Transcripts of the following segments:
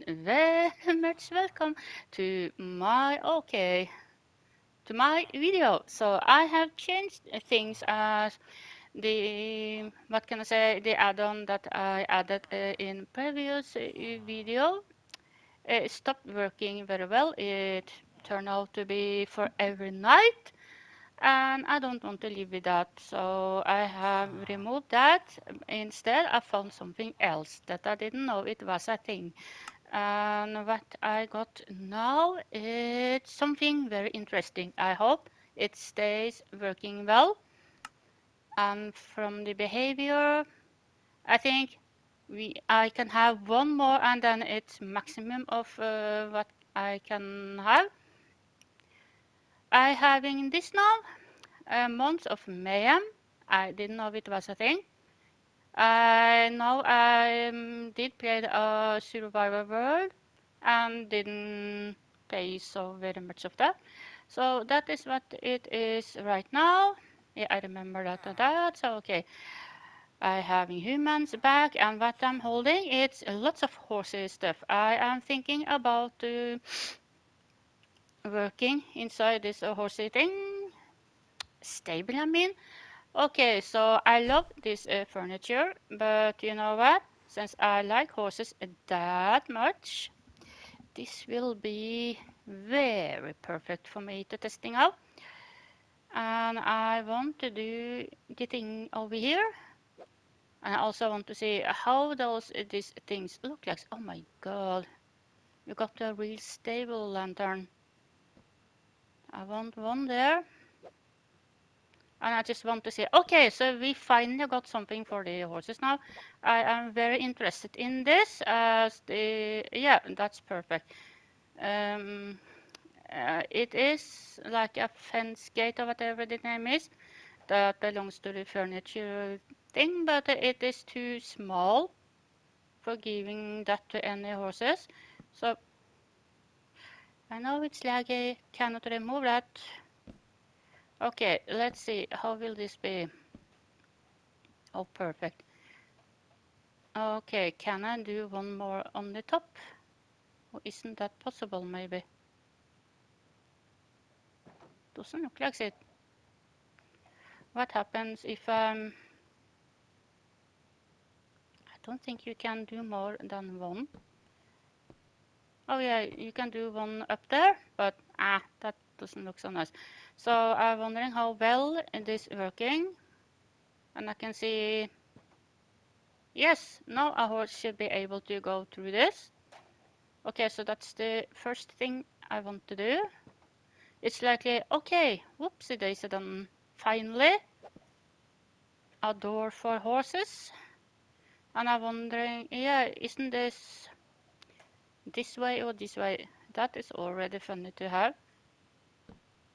and very much welcome to my video. So I have changed things as the what can I say, the add-on that I added in previous video stopped working very well. It turned out to be for every night, and I don't want to live with that, so I have removed that. Instead, I found something else that I didn't know it was a thing. And what I got now is something very interesting. I hope it stays working well. And from the behavior, I think I can have one more, and then it's maximum of what I can have. I having this now. A month of Mayhem. I didn't know it was a thing. I know I did play a Survivor World and didn't play so very much of that. So that is what it is right now. Yeah, I remember that. So okay, I having humans back, and what I'm holding it's lots of horses stuff. I am thinking about working inside this horsey thing. Stable, I mean. Okay, so I love this furniture, but you know what? Since I like horses that much, this will be very perfect for me to testing out. And I want to do the thing over here. And I also want to see how these things look like. Oh my god, you got a real stable lantern. I want one there. And I just want to say, okay, so we finally got something for the horses now. I am very interested in this. Yeah, that's perfect. Um, it is like a fence gate or whatever the name is that belongs to the furniture thing, but it is too small for giving that to any horses. So I know it's laggy, cannot remove that. Okay, let's see, how will this be? Oh, perfect. Okay, can I do one more on the top? Or isn't that possible, maybe? Doesn't look like it. What happens if I don't think you can do more than one. Oh yeah, you can do one up there, but that doesn't look so nice. So I'm wondering how well this is working. And I can see, yes, now a horse should be able to go through this. Okay, so that's the first thing I want to do. It's likely, okay, whoopsie daisy done. Finally, a door for horses. And I'm wondering, yeah, isn't this way or this way? That is already funny to have.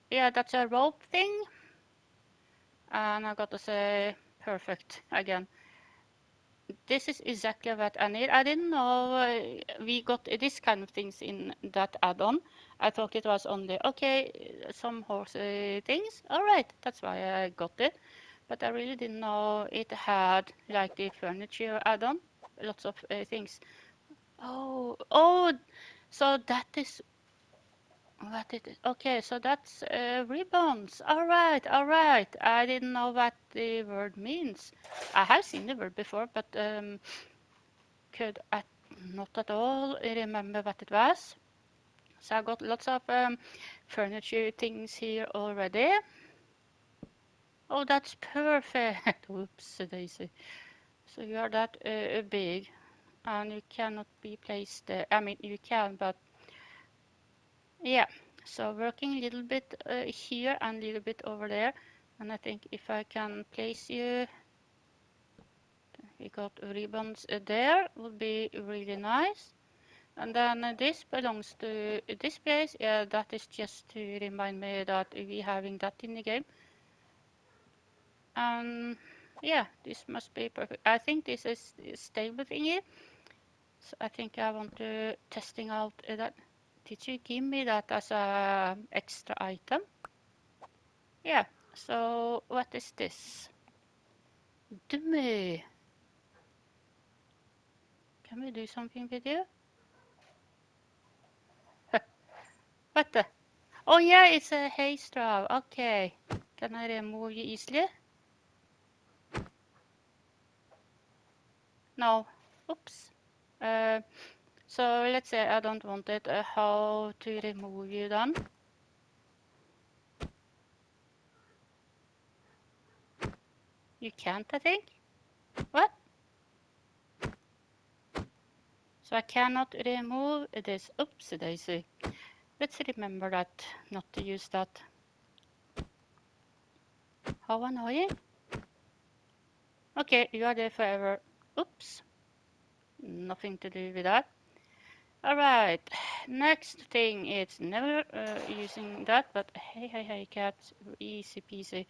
Yeah, that's a rope thing. And I got to say, perfect again. This is exactly what I need. I didn't know we got this kind of things in that add-on. I thought it was only, okay, some horse things. All right, that's why I got it. But I really didn't know it had like the furniture add-on. Lots of things. Oh, so that is what it is. Okay, so that's ribbons. All right, all right. I didn't know what the word means. I have seen the word before, but could not at all remember what it was. So I got lots of furniture things here already. Oh, that's perfect. Whoops, daisy. So you are that big, and you cannot be placed there. I mean, you can, but yeah. So working a little bit here and a little bit over there. And I think if I can place you, we got ribbons there, would be really nice. And then this belongs to this place. Yeah, that is just to remind me that we having that in the game. Yeah, this must be perfect. I think this is stable thingy. So I think I want to testing out that. Did you give me that as a extra item? Yeah. So what is this? Dummy. Can we do something with you? What the? Oh yeah, it's a hay straw. Okay. Can I remove you easily? No. Oops. Uh, so let's say I don't want it. How to remove you then? You can't, I think. What? So I cannot remove this. Oops, daisy. Let's remember that, not to use that. How annoying. Okay, you are there forever. Oops. Nothing to do with that. Alright, next thing is never using that, but hey, cats, easy peasy.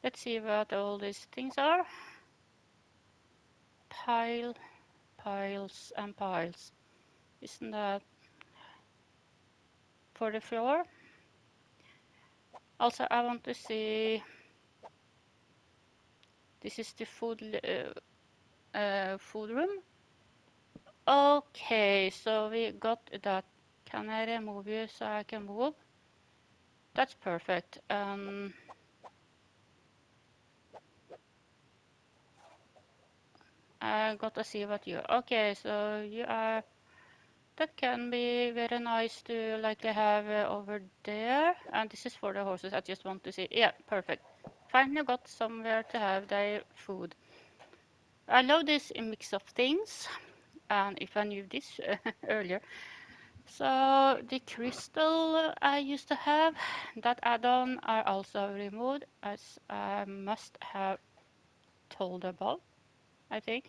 Let's see what all these things are. Pile, piles, and piles. Isn't that for the floor? Also, I want to see. This is the food room. Okay, so we got that. Can I remove you so I can move? That's perfect. I got to see what you are. Okay, so you are. That can be very nice to likely have over there. And this is for the horses. I just want to see. Yeah, perfect. Finally got somewhere to have their food. I love this mix of things. And if I knew this earlier. So the crystal I used to have, that add-on are also removed, as I must have told about, I think.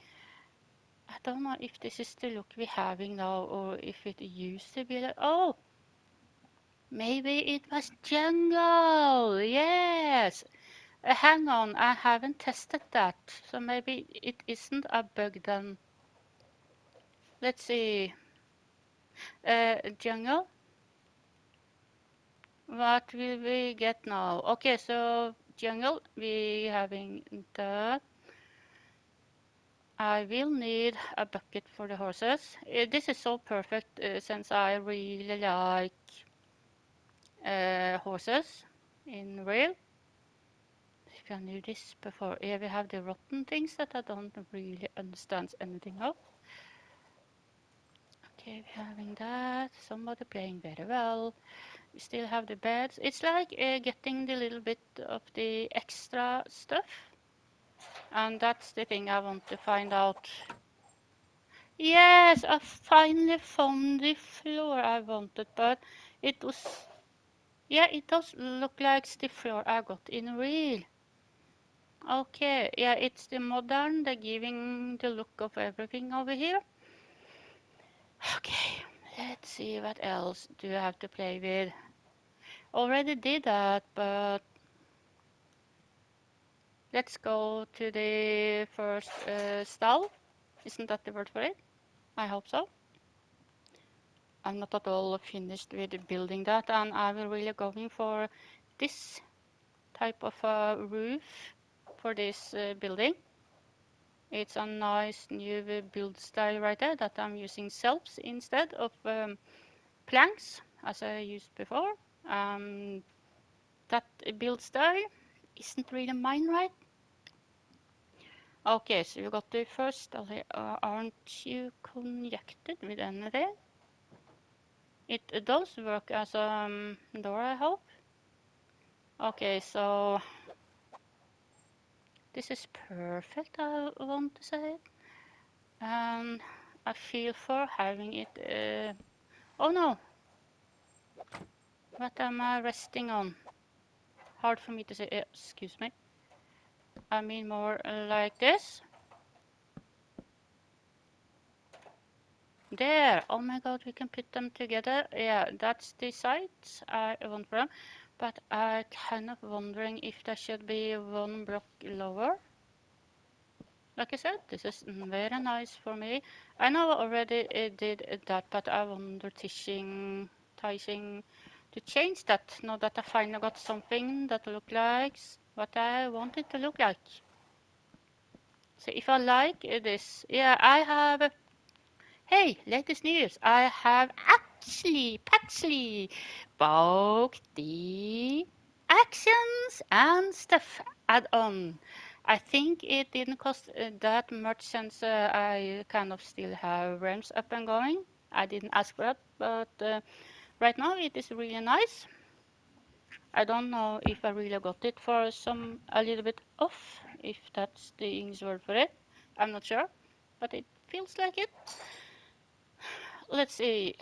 I don't know if this is the look we're having now or if it used to be like, oh, maybe it was jungle. Yes. Hang on, I haven't tested that. So maybe it isn't a bug then. Let's see. Jungle. What will we get now? Okay, so jungle, we having that. I will need a bucket for the horses. This is so perfect since I really like horses in real. If I knew this before, yeah, we have the rotten things that I don't really understand anything of. Okay, we're having that. Somebody playing very well. We still have the beds. It's like getting the little bit of the extra stuff. And that's the thing I want to find out. Yes, I finally found the floor I wanted, but it was, yeah, it does look like the floor I got in real. Okay, yeah, it's the modern, the giving the look of everything over here. Okay, let's see what else do I have to play with. Already did that, but let's go to the first stall. Isn't that the word for it? I hope so. I'm not at all finished with building that, and I will really going for this type of roof for this building. It's a nice new build style right there that I'm using shelves instead of planks as I used before. That build style isn't really mine, right? Okay, so you got the first. Aren't you connected with anything? It does work as a door, I hope. Okay, so this is perfect, I want to say. And I feel for having it. Oh no, what am I resting on? Hard for me to say. Excuse me. I mean more like this. There. Oh my god, we can put them together. Yeah, that's the sides I want for them. But I'm kind of wondering if there should be one block lower. Like I said, this is very nice for me. I know I already did that, but I wonder teaching to change that now that I finally got something that looks like what I want it to look like. So if I like this, yeah, I have. Hey, latest news! I have. Patchley about the actions and stuff add-on. I think it didn't cost that much since I kind of still have realms up and going. I didn't ask for that, but right now it is really nice. I don't know if I really got it for a little bit off, if that's the English word for it. I'm not sure, but it feels like it. Let's see.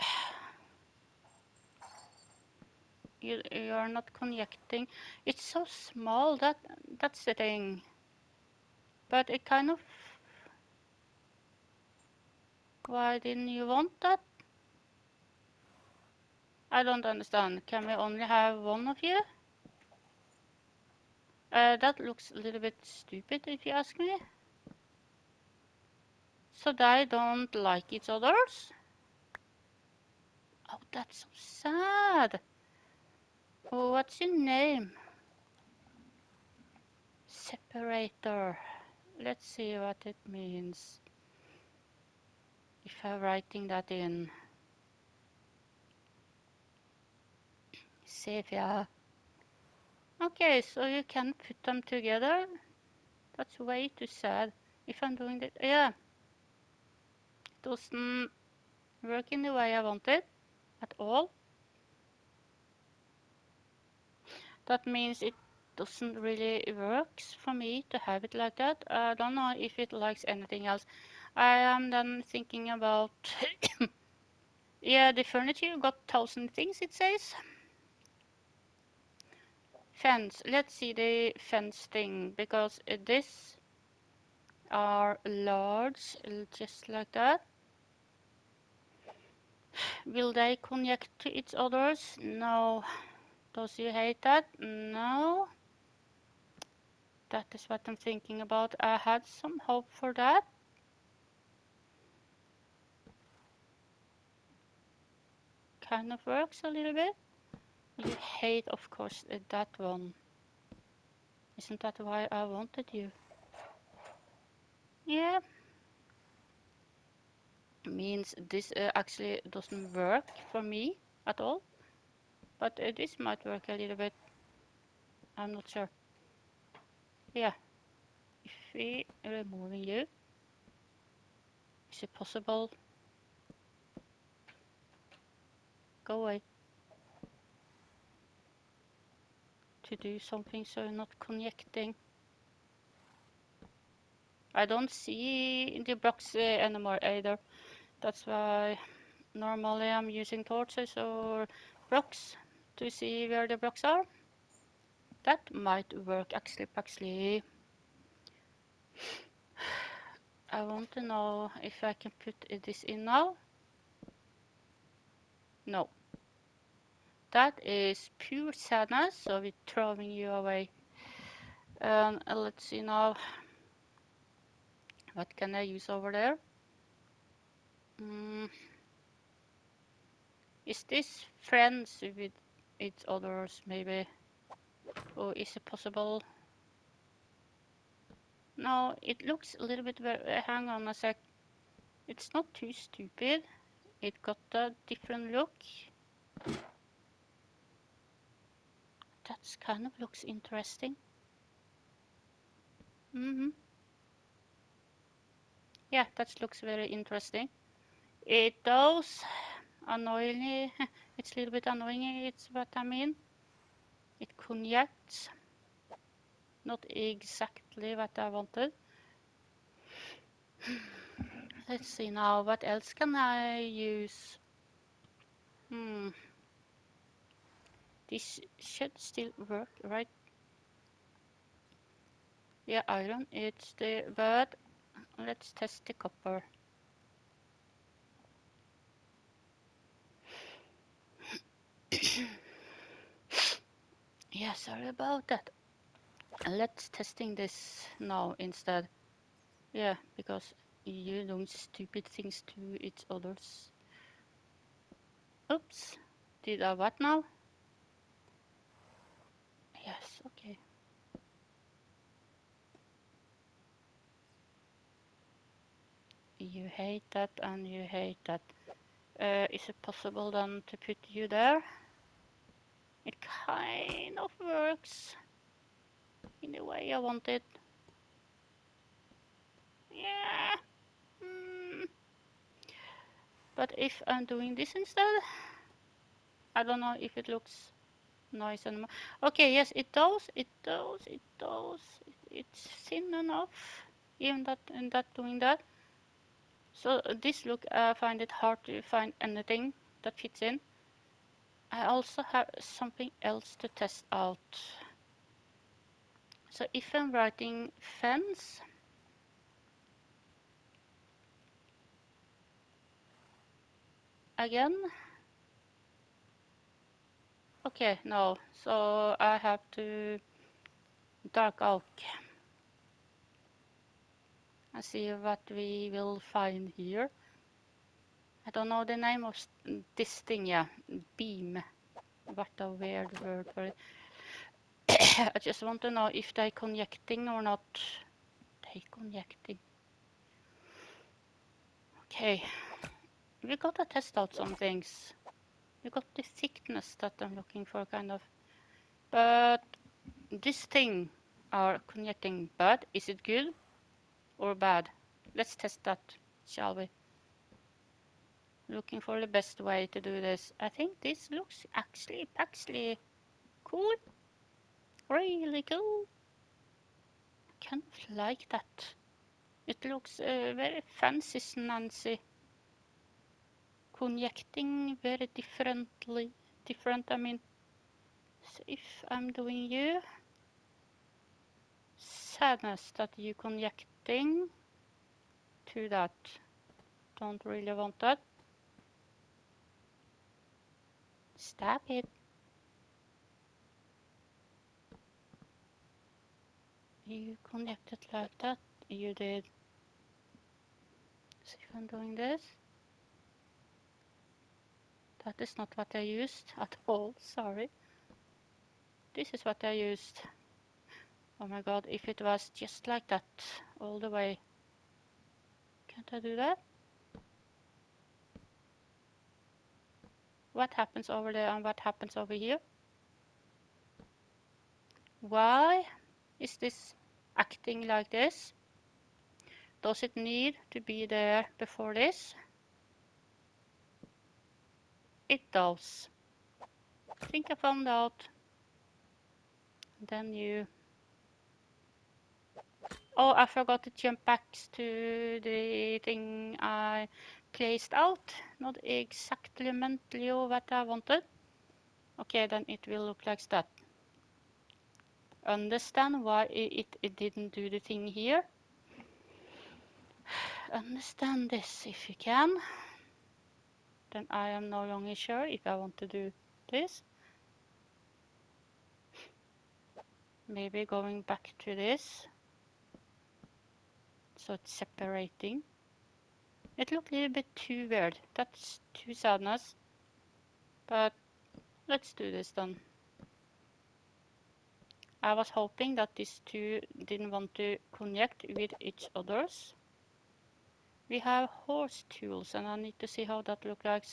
You're not connecting. It's so small, that's the thing. But it kind of... Why didn't you want that? I don't understand. Can we only have one of you? That looks a little bit stupid if you ask me. So they don't like each others? Oh, that's so sad. Oh, what's your name? Separator. Let's see what it means. If I'm writing that in. Sevia. Okay, so you can put them together. That's way too sad. If I'm doing that, yeah. It doesn't work in the way I want it at all. That means it doesn't really work for me to have it like that. I don't know if it likes anything else. I am then thinking about, yeah, the furniture got 1,000 things, it says. Fence. Let's see the fence thing, because this are large, just like that. Will they connect to each others? No. Does you hate that? No. That is what I'm thinking about. I had some hope for that. Kind of works a little bit. You hate, of course, that one. Isn't that why I wanted you? Yeah. Means this actually doesn't work for me at all. But this might work a little bit. I'm not sure. Yeah. If we removing you, is it possible? Go away. To do something so you're not connecting. I don't see the blocks anymore either. That's why normally I'm using torches or blocks to see where the blocks are. That might work actually. I want to know if I can put this in now. No. That is pure sadness, so we're throwing you away. Let's see now. What can I use over there? Is this friends with each others maybe? Or is it possible? No, it looks a little bit hang on a sec. It's not too stupid. It got a different look. That's kind of looks interesting. Yeah, that looks very interesting. It does annoy me. It's a little bit annoying, it's what I mean. It connects. Not exactly what I wanted. Let's see now, what else can I use? This should still work, right? Yeah, iron, it's the, but let's test the copper. Yeah, sorry about that. Let's testing this now instead. Yeah, because you doing stupid things to each others. Oops. Did I what now? Yes, okay. You hate that and you hate that. Is it possible then to put you there? It kind of works in the way I want it. Yeah. But if I'm doing this instead, I don't know if it looks nice anymore. Okay, yes, it does. It does. It does. It's thin enough, even that and that doing that. So this look, I find it hard to find anything that fits in. I also have something else to test out. So if I'm writing fence, again, okay, no, so I have to dark oak and see what we will find here. I don't know the name of this thing, yeah, beam. What a weird word for it. I just want to know if they're connecting or not. They connecting. Okay, we gotta test out some things. We got the thickness that I'm looking for, kind of. But this thing are connecting, but is it good or bad? Let's test that, shall we? Looking for the best way to do this. I think this looks actually cool. Really cool. Kind of like that. It looks very fancy, Nancy. Connecting very different. I mean, so if I'm doing you, sadness that you connecting to that. Don't really want that. Stab it. You connected like that. You did. See if I'm doing this. That is not what I used at all. Sorry. This is what I used. Oh my god, if it was just like that all the way. Can't I do that? What happens over there and what happens over here? Why is this acting like this? Does it need to be there before this? It does. I think I found out. Then you... Oh, I forgot to jump back to the thing I placed out. Not exactly mentally what I wanted. Okay, then it will look like that. Understand why it didn't do the thing here. Understand this if you can. Then I am no longer sure if I want to do this. Maybe going back to this. So it's separating. It looked a little bit too weird. That's too sadness. But let's do this then. I was hoping that these two didn't want to connect with each others. We have horse tools and I need to see how that looks like.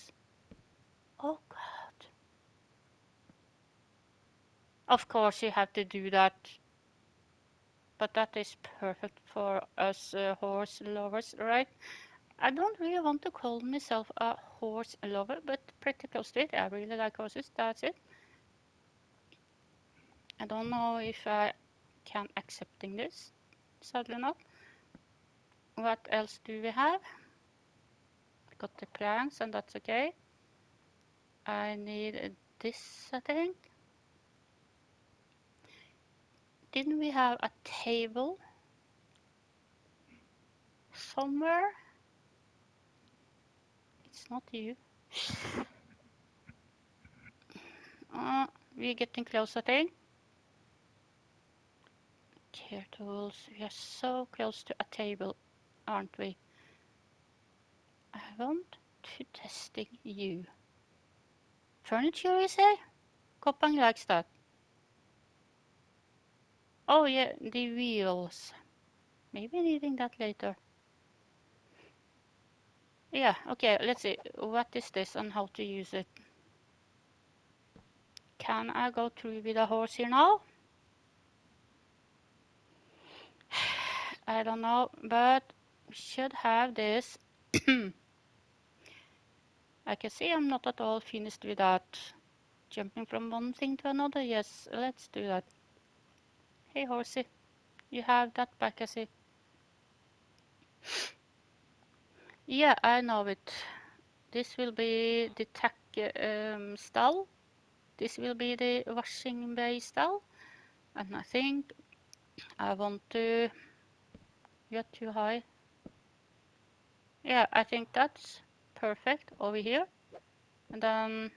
Oh god. Of course you have to do that. But that is perfect for us horse lovers, right? I don't really want to call myself a horse lover, but pretty close to it. I really like horses, that's it. I don't know if I can accepting this. Sadly not. What else do we have? Got the planks and that's okay. I need this, I think. Didn't we have a table somewhere? It's not you. We're getting close, I think. Care tools. We are so close to a table, aren't we? I want to testing you. Furniture, you say? Koppangen likes that. Oh yeah, the wheels. Maybe needing that later. Yeah, okay, let's see. What is this and how to use it? Can I go through with a horse here now? I don't know, but we should have this. I can see I'm not at all finished with that. Jumping from one thing to another. Yes, let's do that. Hey, horsey, you have that back, I see. Yeah, I know it. This will be the tack stall. This will be the washing bay stall. And I think I want to get too high. Yeah, I think that's perfect over here. And then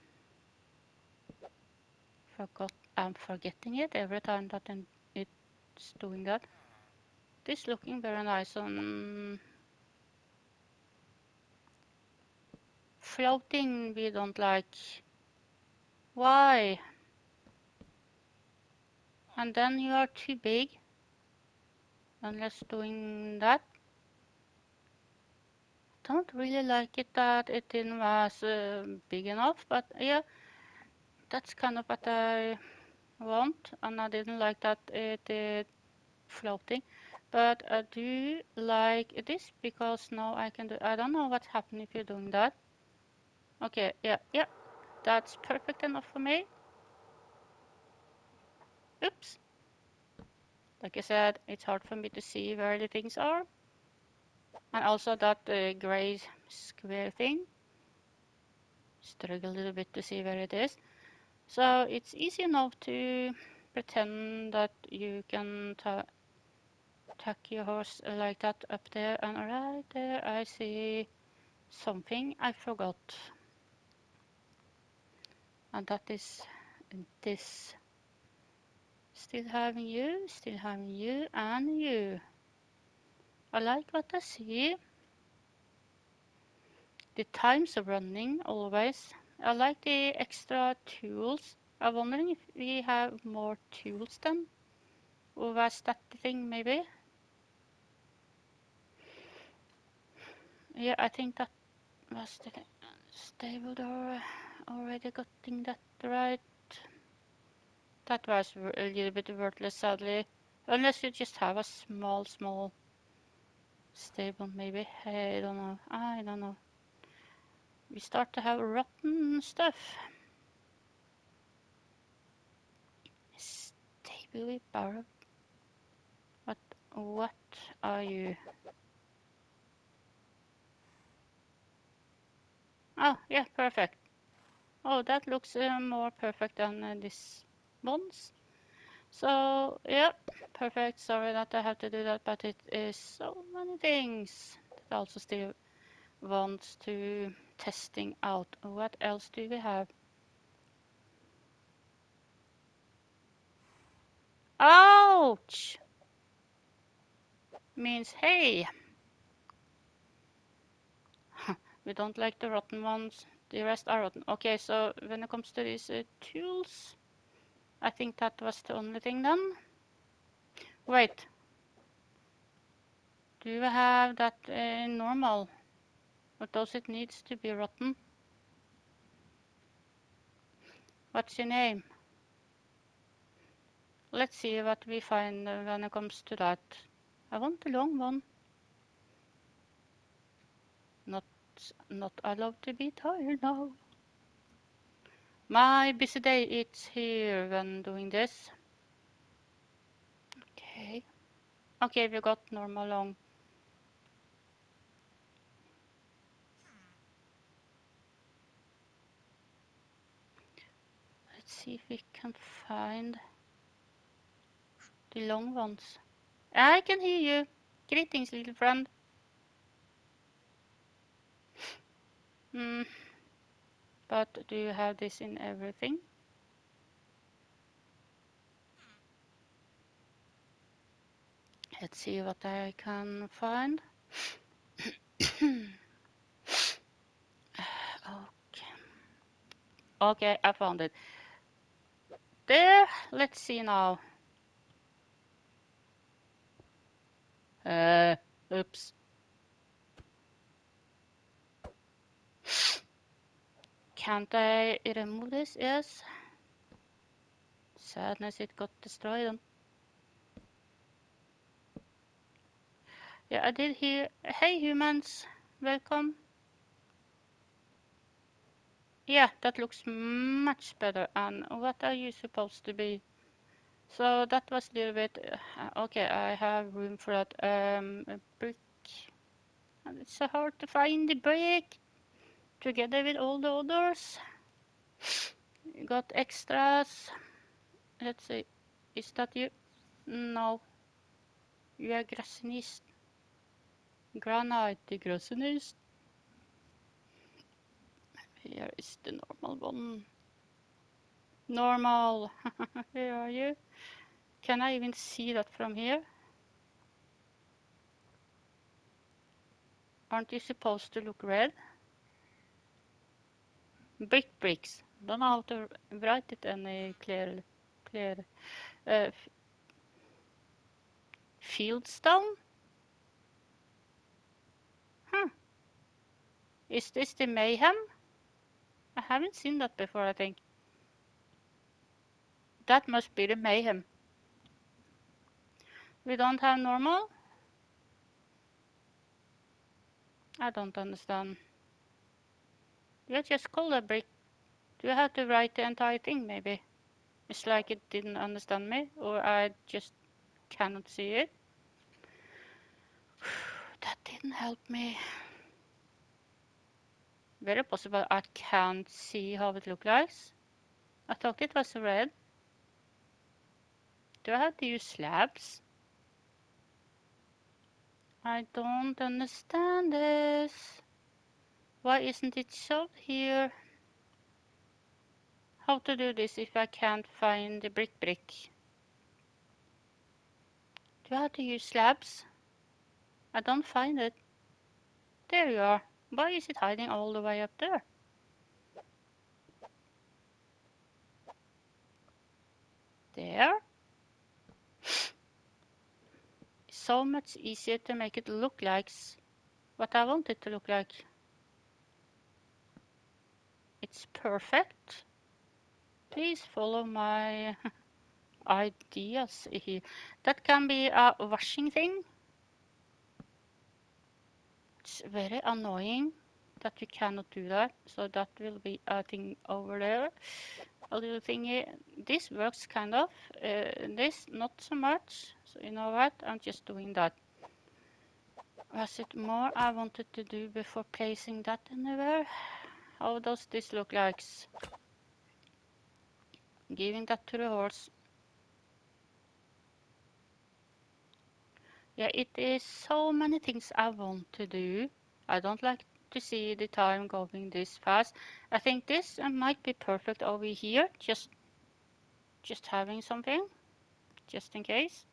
I'm forgetting it every time that it's doing that. This looking very nice on floating. We don't like. Why? And then you are too big. Unless doing that. Don't really like it that it didn't was big enough, but yeah, that's kind of what I want, and I didn't like that it did floating. But I do like this because now I can do. I don't know what's happening if you're doing that. Okay, yeah, that's perfect enough for me. Oops. Like I said, it's hard for me to see where the things are. And also that gray square thing. Struggle a little bit to see where it is. So it's easy enough to pretend that you can tuck your horse like that up there. And right there I see something I forgot. And that is this. Still having you, and you. I like what I see. The time's running always. I like the extra tools. I'm wondering if we have more tools then. Or was that the thing maybe? Yeah, I think that was the stable door. Already getting that right. That was a little bit worthless sadly. Unless you just have a small stable maybe. I don't know. We start to have rotten stuff. Stable barrel. What are you? Oh, yeah, perfect. Oh, that looks more perfect than this one's. So, yeah, perfect. Sorry that I have to do that, but it is so many things that also still wants to testing out. What else do we have? Ouch! Means hey. We don't like the rotten ones. The rest are rotten. Okay, so when it comes to these tools, I think that was the only thing then. Wait. Do you have that normal? Or does it needs to be rotten? What's your name? Let's see what we find when it comes to that. I want the long one. Not allowed to be tired now. My busy day is here when doing this. Okay. Okay, we got normal long. Let's see if we can find the long ones. I can hear you. Greetings, little friend. But do you have this in everything? Let's see what I can find. Okay. Okay, I found it. There, let's see now. Oops. Can't I remove this? Yes. Sadness, it got destroyed. Yeah, I did hear. Hey, humans, welcome. Yeah, that looks much better. And what are you supposed to be? So that was a little bit. Okay, I have room for that. A brick. And it's so hard to find the brick together with all the others. Got extras. Let's see. Is that you? No. You are grassinist. Granite grassinist. Here is the normal one. Normal. Where are you? Can I even see that from here? Aren't you supposed to look red? Bricks. Don't know how to write it any clear. Uh, Fieldstone? Huh. Is this the Mayhem? I haven't seen that before, I think. That must be the Mayhem. We don't have normal? I don't understand. You just call a brick. Do you have to write the entire thing, maybe? It's like it didn't understand me, or I just cannot see it. That didn't help me. Very possible I can't see how it looks like. I thought it was red. Do I have to use slabs? I don't understand this. Why isn't it shown here? How to do this if I can't find the brick? Do I have to use slabs? I don't find it. There you are. Why is it hiding all the way up there? There. It's so much easier to make it look like what I want it to look like. It's perfect. Please follow my ideas here. That can be a washing thing. It's very annoying that you cannot do that. So that will be a thing over there. A little thingy. This works kind of. This not so much. So you know what? I'm just doing that. Was it more I wanted to do before placing that anywhere? How does this look like? Giving that to the horse. Yeah, it is so many things I want to do. I don't like to see the time going this fast. I think this might be perfect over here. Just having something, just in case.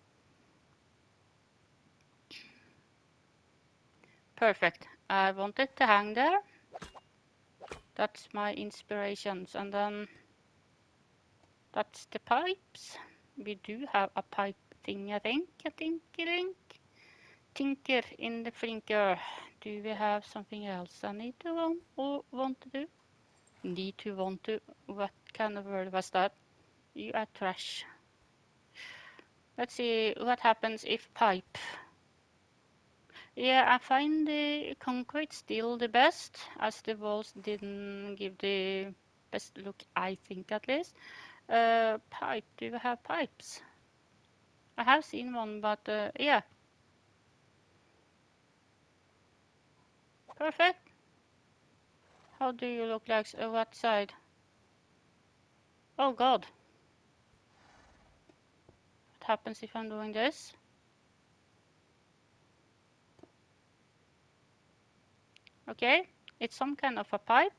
Perfect. I want it to hang there. That's my inspirations. And then that's the pipes. We do have a pipe thing, I think. Tinker in the flinker. Do we have something else I need to want to do? Need to want to. What kind of word was that? You are trash. Let's see what happens if pipe. Yeah, I find the concrete still the best, as the walls didn't give the best look, I think at least. Pipe, do you have pipes? I have seen one, but yeah. Perfect. How do you look like? What side? Oh God. What happens if I'm doing this? Okay, it's some kind of a pipe.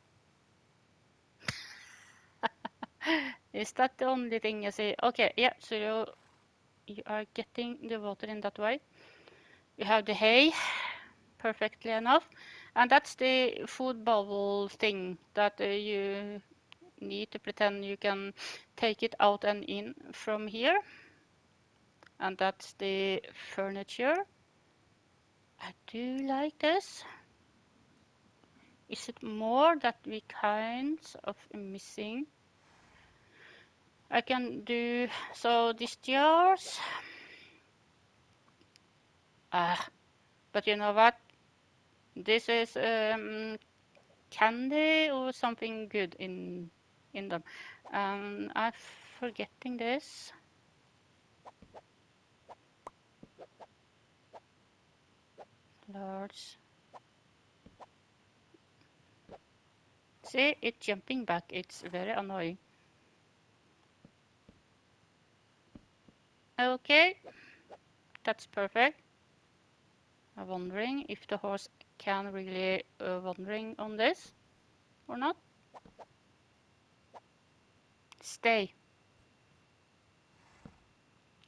Is that the only thing you see? Okay, yeah, so you are getting the water in that way. You have the hay, perfectly enough. And that's the food bubble thing that you need to pretend you can take it out and in from here. And that's the furniture. I do like this. Is it more that we kinds of missing? I can do, so these jars. But you know what? This is candy or something good in them. I'm forgetting this. Large. See, it's jumping back. It's very annoying. Okay, that's perfect. I'm wondering if the horse can really wandering on this or not. Stay.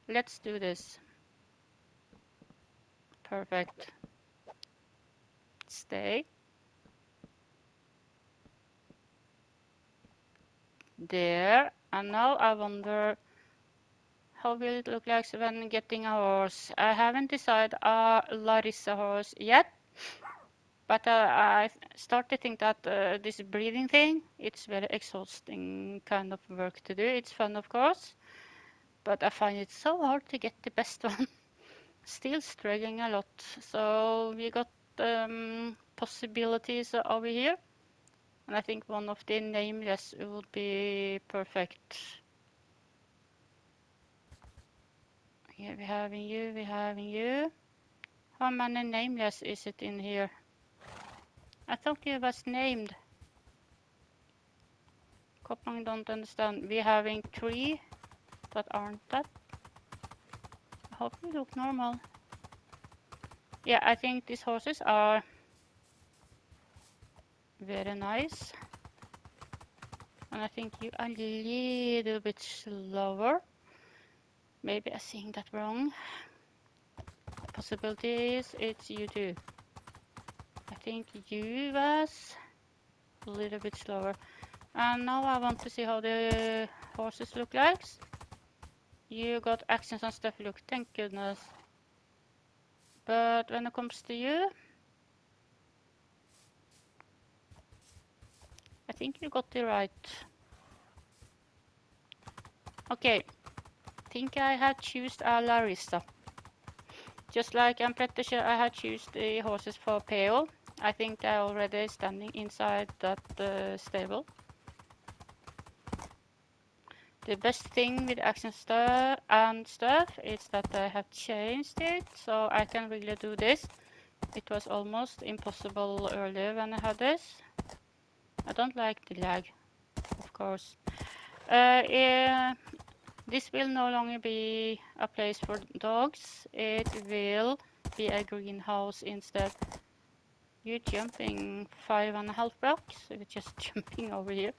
Let's do this. Perfect. Stay. There. And now I wonder how will it look like when getting a horse. I haven't decided a Larissa horse yet. But I start to think that this breeding thing, it's very exhausting kind of work to do. It's fun, of course, but I find it so hard to get the best one. Still struggling a lot. So we got possibilities over here. And I think one of the nameless would be perfect. Here we're having you, we're having you. How many nameless is it in here? I thought it was named. Koppangen don't understand. We're having 3 that aren't that. I hope you look normal. Yeah, I think these horses are very nice. And I think you are a little bit slower. Maybe I'm seeing that wrong. Possibility is it's you too. I think you was a little bit slower. And now I want to see how the horses look like. You got accents and stuff, look, thank goodness. But when it comes to you, I think you got it right. Okay, think I have chosen a Larissa. Just like I'm pretty sure I had chosen the horses for PO. I think they're already standing inside that stable. The best thing with action stuff is that I have changed it, so I can really do this. It was almost impossible earlier when I had this. I don't like the lag, of course. Yeah, this will no longer be a place for dogs. It will be a greenhouse instead. You're jumping 5.5 blocks. We're just jumping over here.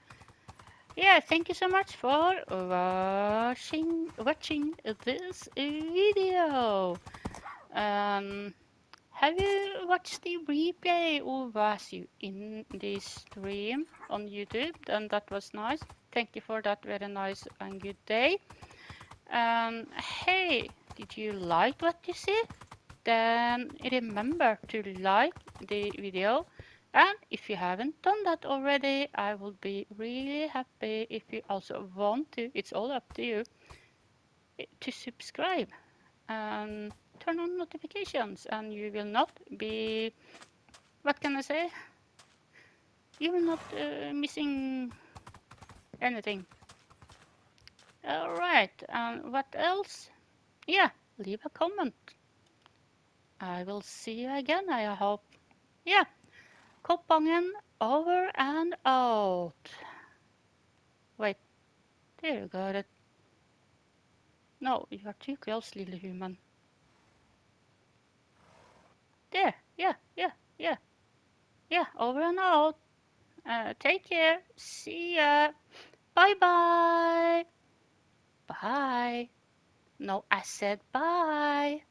Yeah, thank you so much for watching this video. Have you watched the replay or was you in this stream on YouTube? And that was nice. Thank you for that very nice and good day. Hey, did you like what you see? Then remember to like the video. And if you haven't done that already, I would be really happy if you also want to, it's all up to you, to subscribe and turn on notifications and you will not be, what can I say? You will not missing anything. Alright, and what else? Yeah, leave a comment. I will see you again, I hope. Yeah, Koppangen over and out. Wait, there you got it. No, you are too close, little human. There, yeah, yeah, yeah. Yeah, over and out. Take care. See ya. Bye-bye. Bye. No, I said bye.